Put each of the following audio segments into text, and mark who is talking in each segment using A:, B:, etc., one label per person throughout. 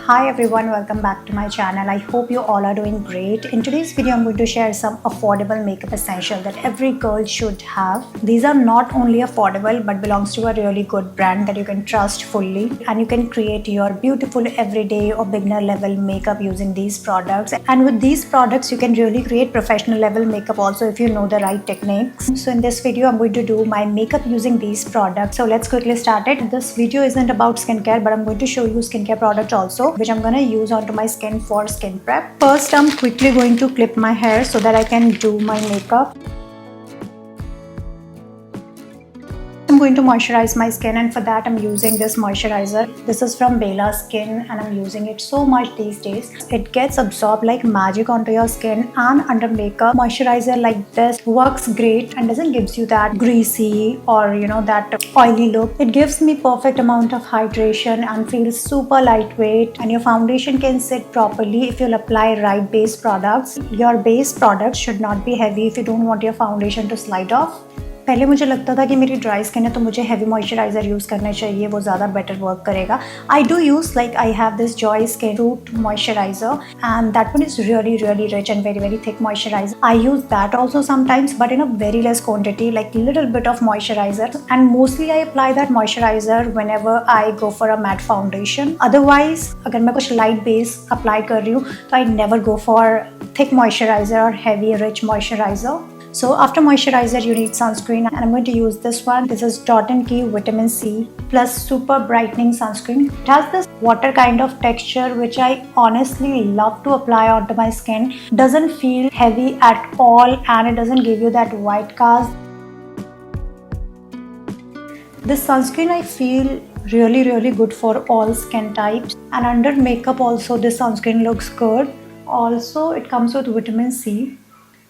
A: Hi everyone, welcome back to my channel. I hope you all are doing great. In today's video, I'm going to share some affordable makeup essentials that every girl should have. These are not only affordable but belongs to a really good brand that you can trust fully, and you can create your beautiful everyday or beginner level makeup using these products. And with these products, you can really create professional level makeup also if you know the right techniques. So in this video, I'm going to do my makeup using these products. So let's quickly start it. This video isn't about skincare, but I'm going to show you skincare products also, which I'm gonna use onto my skin for skin prep. First, I'm quickly going to clip my hair so that I can do my makeup. I'm going to moisturize my skin, and for that I'm using this moisturizer. This is from Bella Skin and I'm using it so much these days. It gets absorbed like magic onto your skin, and under makeup, moisturizer like this works great and doesn't gives you that greasy or that oily look. It gives me perfect amount of hydration and feels super lightweight, and your foundation can sit properly if you'll apply right base products. Your base products should not be heavy if you don't want your foundation to slide off. पहले मुझे लगता था कि मेरी dry skin है तो मुझे heavy moisturiser use करना चाहिए, वो ज़्यादा बेटर वर्क करेगा. I do use like I have this Joy skin root moisturizer and that one is really rich and very thick moisturizer. I use that also sometimes but in a very less quantity, like little bit of moisturizer, and mostly I apply that moisturizer whenever I go for a matte foundation. Otherwise अगर मैं कुछ light base apply कर रही हूँ तो I never go for thick moisturizer और heavy rich moisturizer. So after moisturizer, you need sunscreen, and I'm going to use this one. This is Dot & Key Vitamin C plus Super Brightening Sunscreen. It has this water kind of texture which I honestly love to apply onto my skin. Doesn't feel heavy at all, and it doesn't give you that white cast. This sunscreen I feel really good for all skin types, and under makeup also this sunscreen looks good. Also it comes with vitamin C.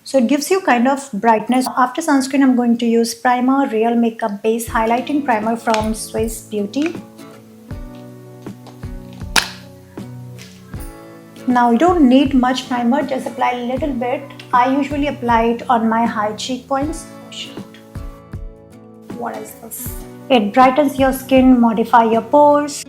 A: So it gives you kind of brightness. After sunscreen, I'm going to use primer, Real Makeup Base Highlighting Primer from Swiss Beauty. Now you don't need much primer, just apply a little bit. I usually apply it on my high cheekpoints. What is this? It brightens your skin, modify your pores.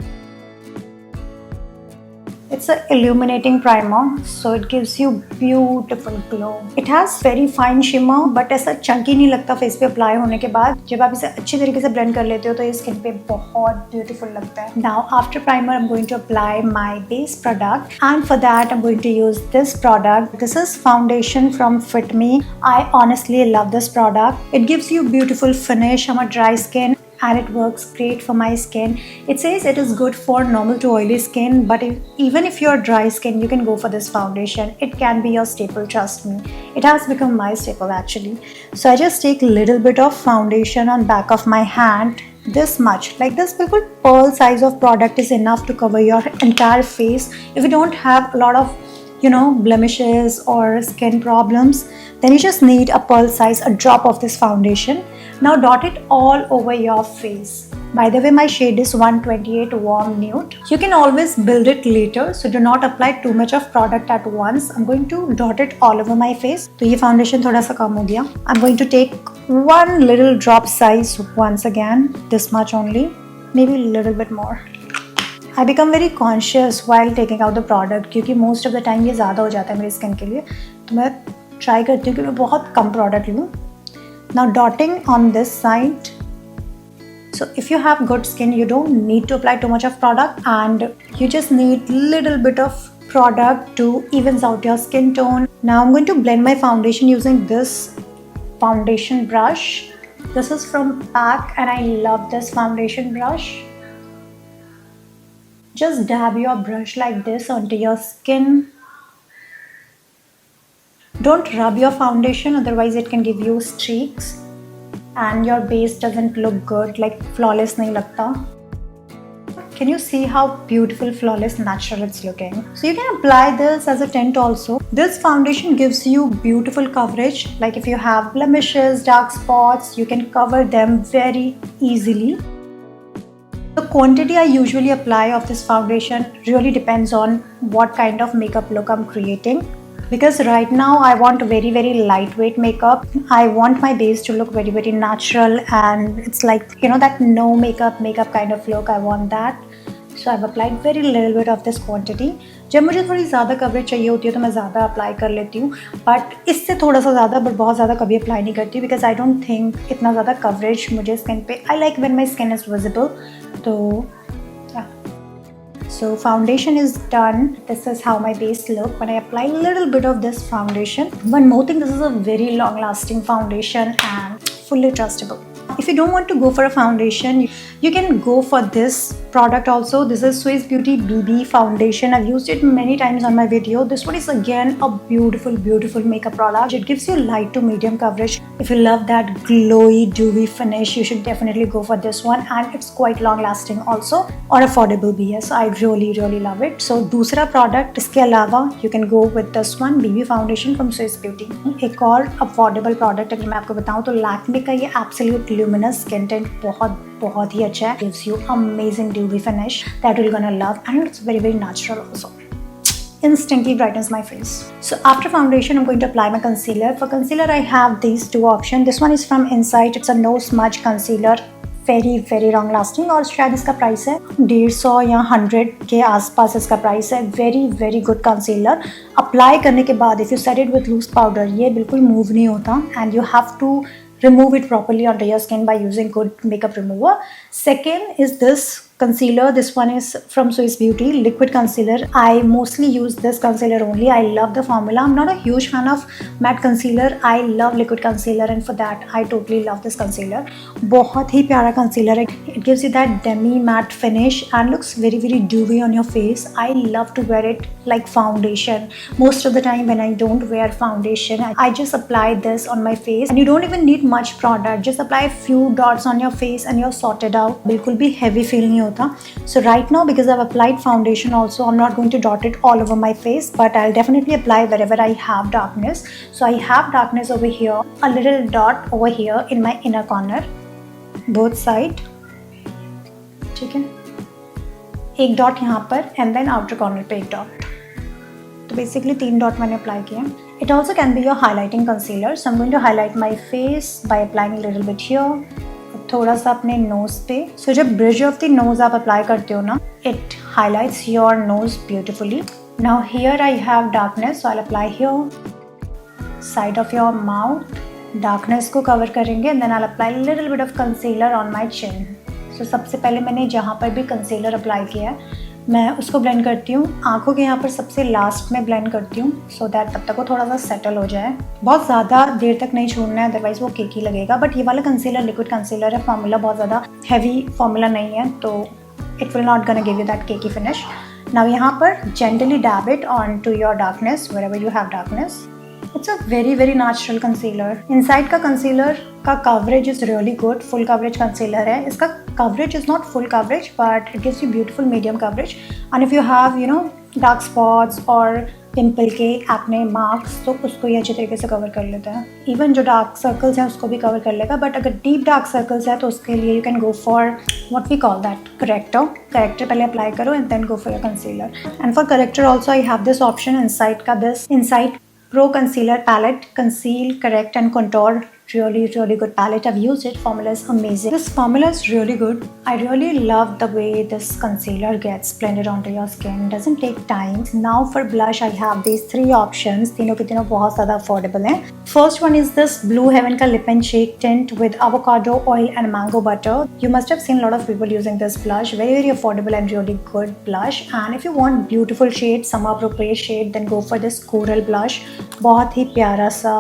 A: It's an illuminating primer, so it gives you beautiful glow. It has very fine shimmer, but ऐसा चंकी नहीं लगता face पे apply होने के बाद. जब आप इसे अच्छी तरीके से ब्लेंड कर लेते हो तो ये स्किन पे बहुत ब्यूटीफुल लगता है. Now after primer, I'm going to apply my base product, and for that I'm going to use this product. This is foundation from Fit Me. I honestly love this product. It gives you beautiful finish. I'm a dry skin, and it works great for my skin. It says it is good for normal to oily skin, but even if you're dry skin, you can go for this foundation. It can be your staple, trust me. It has become my staple actually. So I just take a little bit of foundation on back of my hand, this much, like this little pearl size of product is enough to cover your entire face. If you don't have a lot of blemishes or skin problems, then you just need a pearl size, a drop of this foundation. Now dot it all over your face. By the way, my shade is 128 Warm Nude. You can always build it later, so do not apply too much of product at once. I'm going to dot it all over my face. तो ये foundation थोड़ा सा कम हो गया. I'm going to take one little drop size once again, this much only, maybe a little bit more. I become very conscious while taking out the product क्योंकि most of the time ये ज़्यादा हो जाता है मेरी skin के लिए, तो मैं ट्राई करती हूँ कि मैं बहुत कम प्रोडक्ट लूँ. Now dotting on this side. So if you have good skin, you don't need to apply too much of product, and you just need little bit of product to evens out your skin tone. Now I'm going to blend my foundation using this foundation brush. This is from PAC and I love this foundation brush. Just dab your brush like this onto your skin. Don't rub your foundation, otherwise it can give you streaks and your base doesn't look good, like flawless nahi lagta. Can you see how beautiful, flawless, natural it's looking? So you can apply this as a tint also. This foundation gives you beautiful coverage. Like if you have blemishes, dark spots, you can cover them very easily. The quantity I usually apply of this foundation really depends on what kind of makeup look I'm creating. Because right now I want very lightweight makeup. I want my base to look very natural, and it's like that no makeup kind of look. I want that. So I have applied very little bit of this quantity. जब मुझे थोड़ी ज़्यादा coverage चाहिए होती है तो मैं ज़्यादा अप्लाई कर लेती हूँ, बट इससे थोड़ा सा ज़्यादा, बट बहुत ज़्यादा कभी अप्लाई नहीं करती, बिकॉज आई डोंट थिंक इतना ज़्यादा कवरेज मुझे स्किन पे. I like when my skin is visible. तो so foundation is done. This is how my base look when I apply a little bit of this foundation. One more thing, this is a very long lasting foundation and fully trustable. If you don't want to go for a foundation, you can go for this product also. This is Swiss Beauty BB foundation. I've used it many times on my video. This one is again a beautiful makeup product. It gives you light to medium coverage. If you love that glowy dewy finish, you should definitely go for this one, and it's quite long lasting also और affordable भी है. So I really love it. So दूसरा product इसके अलावा you can go with this one, BB foundation from Swiss Beauty. एक और affordable product अगर मैं आपको बताऊँ तो Lakme का ये Absolute Luminous Skin Tint बहुत ही अच्छा है. Gives you amazing dewy finish that you're gonna love, and it's very natural also. Instantly brightens my face. So after foundation, I'm going to apply my concealer. For concealer, I have these two options. This one is from Insight. It's a no smudge concealer. very long lasting, और शायद इसका price है 150 या 100 के आसपास इसका price है. very good concealer. Apply करने के बाद if you set it with loose powder, ये बिल्कुल मूव नहीं होता, and you have to remove it properly onto your skin by using good makeup remover. Second is this concealer. This one is from Swiss Beauty, liquid concealer. I mostly use this concealer only. I love the formula. I'm not a huge fan of matte concealer. I love liquid concealer, and for that I totally love this concealer. बहुत ही प्यारा concealer है. It gives you that demi matte finish and looks very dewy on your face. I love to wear it like foundation. Most of the time when I don't wear foundation, I just apply this on my face, and you don't even need much product. Just apply a few dots on your face and you're sorted out. बिल्कुल भी heavy feel नहीं होता. So right now, because I've applied foundation also, I'm not going to dot it all over my face, but I'll definitely apply wherever I have darkness. So I have darkness over here, a little dot over here in my inner corner, both side. ठीक है, एक dot यहाँ पर and then outer corner पे एक dot. तो basically 3 dot मैंने apply किया. It also can be your highlighting concealer. So I'm going to highlight my face by applying a little bit here. थोड़ा सा अपने नोज पे. सो जब ब्रिज ऑफ द नोज आप अप्लाई करते हो ना, it highlights your nose beautifully. Now here I have darkness, so I apply here side of your mouth. Darkness को कवर करेंगे, and then I apply little bit of concealer on my chin. So सबसे पहले मैंने जहाँ पर भी concealer apply किया है, मैं उसको ब्लेंड करती हूँ. आंखों के यहाँ पर सबसे लास्ट में ब्लेंड करती हूँ, सो दैट तब तक वो थोड़ा सा सेटल हो जाए. बहुत ज़्यादा देर तक नहीं छोड़ना है, अदरवाइज वो केकी लगेगा. बट ये वाला कंसीलर लिक्विड कंसीलर है, फॉर्मूला बहुत ज़्यादा हैवी फॉर्मूला नहीं है, तो it will not gonna give you that cakey finish. Now यहाँ पर gently dab it on to your darkness wherever you have darkness. It's a very natural concealer. Inside का concealer का coverage is really good. Full coverage concealer है. इसका coverage is not full coverage, but it gives you beautiful medium coverage. And if you have, dark spots or pimple के acne marks, तो उसको ये अच्छे तरीके से cover कर लेता है. Even जो dark circles हैं उसको भी cover कर लेगा. But अगर deep dark circles है तो उसके लिए you can go for what we call that corrector. Corrector पहले apply करो and then go for your concealer. And for corrector also I have this option inside का this Insight Pro Concealer Palette. Conceal, correct and contour. Really good palette. I've used it. Formula is amazing. This formula is really good. I really love the way this concealer gets blended onto your skin. Doesn't take time. Now for blush, I have these 3 options. तीनों के तीनों बहुत ज़्यादा affordable हैं. First one is this Blue Heaven का Lip and Shake tint with avocado oil and mango butter. You must have seen a lot of people using this blush. Very affordable and really good blush. And if you want beautiful shade, summer appropriate shade, then go for this Coral blush. बहुत ही प्यारा सा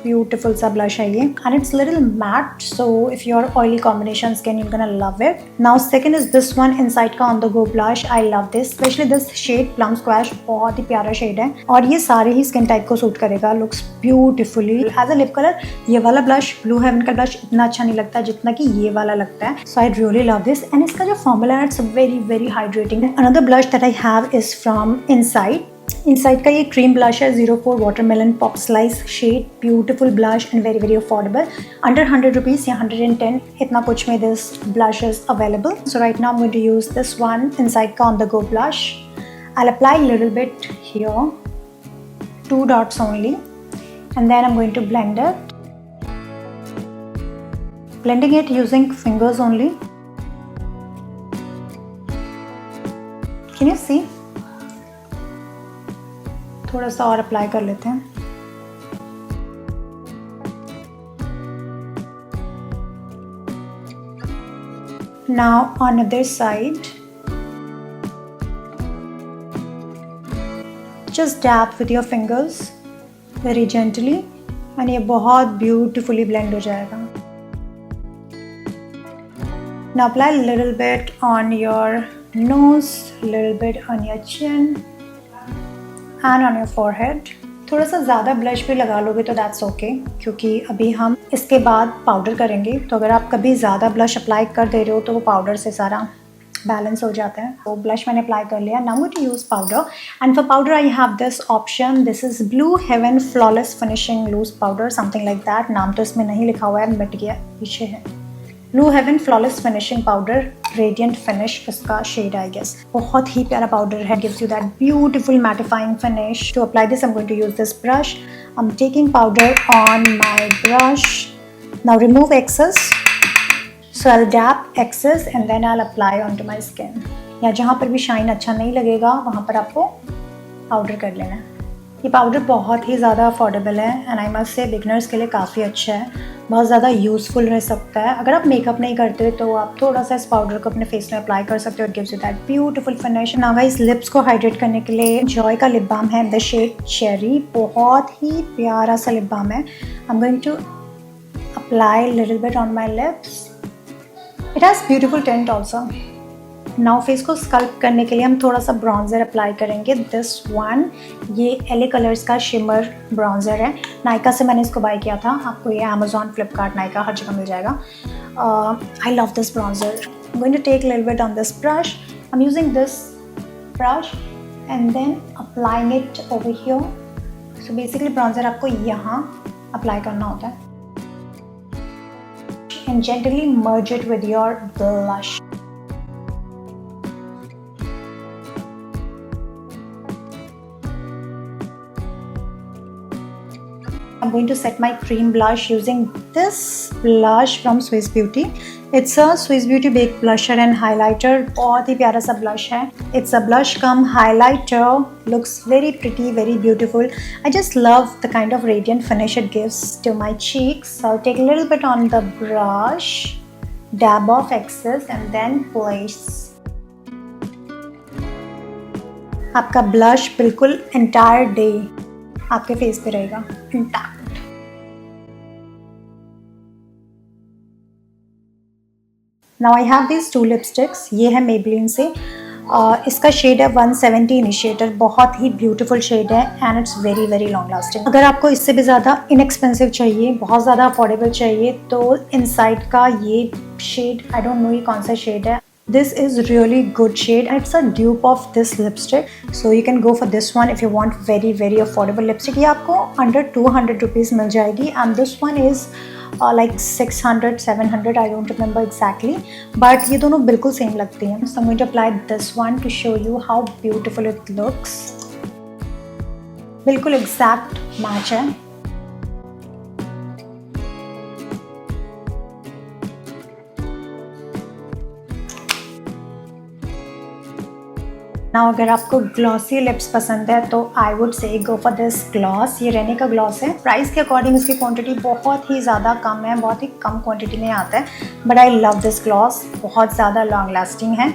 A: beautiful सा blush है ये, and it's little matte, so if you're oily combination skin, you're gonna love it. Now second is this one Insight का On The Go blush. I love this, especially this shade Plum Squash. बहुत ही प्यारा shade है और ये सारे ही skin type को suit करेगा. Looks beautifully as a lip color. ये वाला blush Blue Heaven का blush इतना अच्छा नहीं लगता जितना कि ये वाला लगता है. So I really love this, and इसका जो formula है it's very hydrating. Another blush that I have is from Insight. Insight का ये cream blush है 04 Watermelon Pop Slice shade. Beautiful blush and very affordable. Under 100 rupees या 110 इतना कुछ में this blush is available. So right now I'm going to use this one Insight का On The Go blush. I'll apply a little bit here, 2 dots only, and then I'm going to blend it. Blending it using fingers only. Can you see? थोड़ा सा और apply कर लेते हैं। Now on other side, just dab with your fingers very gently and ये बहुत beautifully blend हो जाएगा। Now apply a little bit on your nose, little bit on your chin and on your forehead. थोड़ा सा ज़्यादा blush भी लगा लोगे तो दैट्स ओके, क्योंकि अभी हम इसके बाद पाउडर करेंगे, तो अगर आप कभी ज़्यादा ब्लश अप्लाई कर दे रहे हो तो वो पाउडर से सारा बैलेंस हो जाता है। तो ब्लश मैंने अप्लाई कर लिया। Now to use powder, and for powder I have this option. This is Blue Heaven flawless finishing loose powder, something like that. नाम तो इसमें नहीं लिखा हुआ है, मिट गया, पीछे है। Blue Heaven flawless finishing powder, radiant finish इसका शेड आई गेस। बहुत ही प्यारा पाउडर है, gives you that beautiful mattifying finish. To apply this I am going to use this brush. I am taking powder on my brush. Now remove excess, so I will dab excess and then I will apply on to my skin. या जहाँ पर भी shine अच्छा नहीं लगेगा वहाँ पर आपको पाउडर कर लेना है। ये पाउडर बहुत ही ज़्यादा अफोर्डेबल है and I must say beginners के लिए काफ़ी अच्छा है, बहुत ज़्यादा यूज़फुल रह सकता है। अगर आप मेकअप नहीं करते तो आप थोड़ा सा इस पाउडर को अपने फेस में अप्लाई कर सकते हो। It gives you that beautiful finish. Now guys, lips को हाइड्रेट करने के लिए जॉय का लिप बाम है, द शेड चेरी। बहुत ही प्यारा सा लिप बाम है। I am going to apply little bit on my lips. It has beautiful tint also. Now face को स्कल्प करने के लिए हम थोड़ा सा ब्रॉन्जर अप्लाई करेंगे। दिस वन, ये LA कलर्स का शिमर ब्रॉन्जर है। नायका से मैंने इसको बाय किया था। आपको ये अमेजॉन, फ्लिपकार्ट, नायका हर जगह मिल जाएगा। I love this bronzer. I am going to take little bit on this brush. I am using this brush and then applying it over here. So basically bronzer आपको यहाँ अप्लाई करना होता है and gently merge it with your blush. I'm going to set my cream blush using this blush from Swiss Beauty. It's a Swiss Beauty Baked Blusher and Highlighter. बहुत ही प्यारा सा blush है. It's a blush cum highlighter. Looks very pretty, very beautiful. I just love the kind of radiant finish it gives to my cheeks. So I'll take a little bit on the brush, dab off excess and then place. आपका blush बिल्कुल entire day आपके face पे रहेगा intact. Now I have these 2 lipsticks. ये है Maybelline से। इसका shade है 170 इनिशिएटर। बहुत ही ब्यूटीफुल शेड है and it's very very long lasting. अगर आपको इससे भी ज़्यादा इनएक्सपेंसिव चाहिए, बहुत ज़्यादा अफोर्डेबल चाहिए, तो इनसाइड का ये शेड, आई डोंट नो ये कौन सा शेड है। This is really good shade and it's a dupe of this lipstick, so you can go for this one if you want very very affordable lipstick. ये आपको under 200 rupees मिल जाएगी and this one is like 600 700, I don't remember exactly, but ये दोनों बिल्कुल same लगती हैं। So I'm going to apply this one to show you how beautiful it looks. बिल्कुल exact match है। ना अगर आपको ग्लॉसी लिप्स पसंद है तो I would say go for this gloss. ये रेने का ग्लॉस है। प्राइस के अकॉर्डिंग इसकी क्वांटिटी बहुत ही ज़्यादा कम है, बहुत ही कम क्वांटिटी में आता है, but I love this gloss. बहुत ज़्यादा लॉन्ग लास्टिंग है।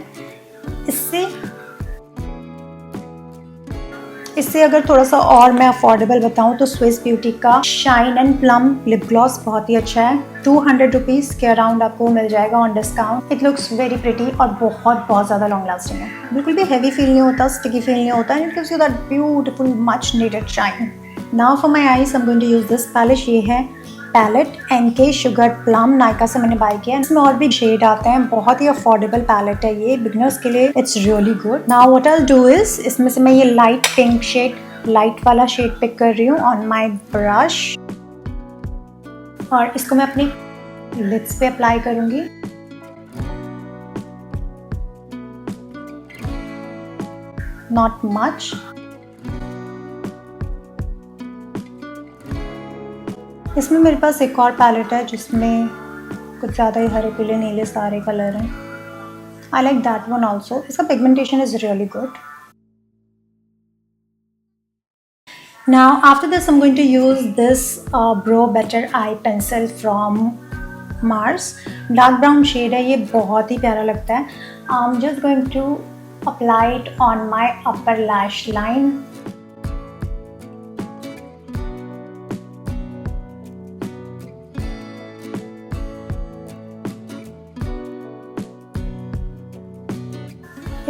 A: इससे अगर थोड़ा सा और मैं अफोर्डेबल बताऊं तो स्विस ब्यूटी का shine and plum lip gloss बहुत ही अच्छा है। 200 रुपीज़ के अराउंड आपको मिल जाएगा on discount. It looks very pretty और बहुत ज़्यादा लॉन्ग लास्टिंग है। बिल्कुल भी हैवी फील नहीं होता, स्टिकी फील नहीं होता, and it gives you that beautiful much needed shine. Now for my eyes I am going to use this palette. ये है palette NK sugar plum, Nykaa से मैंने बाय किया। इसमें और भी शेड आते हैं। बहुत ही अफोर्डेबल पैलेट है ये, बिगनर्स के लिए it's really good. Now what I will do is, इसमें से मैं ये लाइट पिंक शेड, लाइट वाला शेड पिक कर रही हूँ ऑन माई ब्रश और इसको मैं अपनी लिप्स पे अप्लाई करूंगी। Not much. इसमें मेरे पास एक और पैलेट है जिसमें कुछ ज़्यादा ही हरे पीले नीले सारे कलर हैं। I like that one also. इसका pigmentation is really good. Now after this I'm going to use this Brow Better Eye Pencil from Mars. Dark brown shade है, ये बहुत ही प्यारा लगता है. I'm just going to apply it on my upper lash line.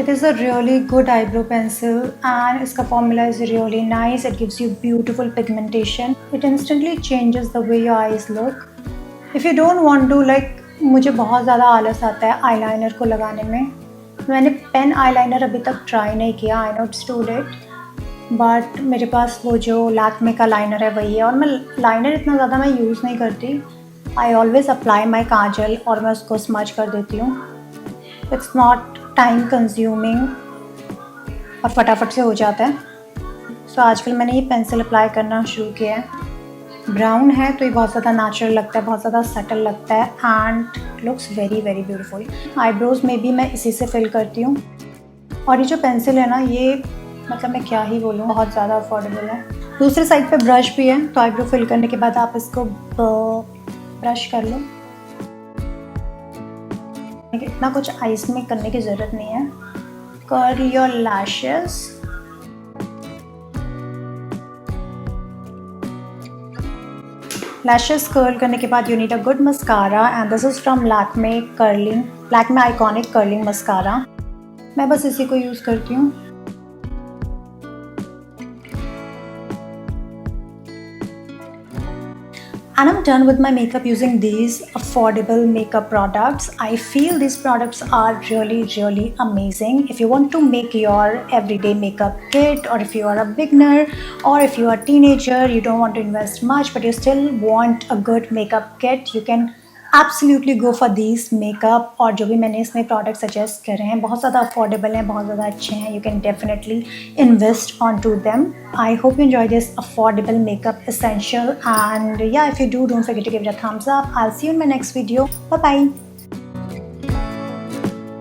A: It is a really good eyebrow pencil and इसका formula is really nice. It gives you beautiful pigmentation. It instantly changes the way your eyes look. If you don't want to मुझे बहुत ज़्यादा आलस आता है eyeliner को लगाने में. मैंने पेन eyeliner अभी तक ट्राई नहीं किया. I know it's too late. But मेरे पास वो जो लैक्मे का लाइनर है वही है और मैं लाइनर इतना ज़्यादा मैं यूज़ नहीं करती. आई ऑलवेज़ अप्लाई माई काजल और मैं उसको स्मच कर देती हूँ. इट्स नॉट टाइम कंज्यूमिंग और फटाफट से हो जाता है. सो आजकल मैंने ये पेंसिल अप्लाई करना शुरू किया है. ब्राउन है तो ये बहुत ज़्यादा नेचुरल लगता है, बहुत ज़्यादा सटल लगता है and looks very very beautiful. Eyebrows में भी मैं इसी से फिल करती हूँ. और ये जो पेंसिल है ना, ये मतलब मैं क्या ही बोलूँ, बहुत ज़्यादा अफोर्डेबल है. दूसरे साइड पे ब्रश भी है, तो आईब्रो फिल करने के बाद आप इसको ब्रश कर लो. इतना कुछ आइस में करने की ज़रूरत नहीं है. Curl your lashes. Lashes curl करने के बाद you need a good mascara and this is from Lakme iconic curling mascara. मैं बस इसी को यूज़ करती हूँ. And I'm done with my makeup using these affordable makeup products. I feel these products are really, really amazing. If you want to make your everyday makeup kit, or if you are a beginner, or if you are a teenager, you don't want to invest much, but you still want a good makeup kit, you can absolutely go for these makeup. और जो भी मैंने इसमें product suggest करे हैं बहुत ज़्यादा affordable हैं, बहुत ज़्यादा अच्छे हैं. You can definitely invest onto them. I hope you enjoy this affordable makeup essential, and yeah, if you do, don't forget to give it a thumbs up. I'll see you in my next video. Bye bye.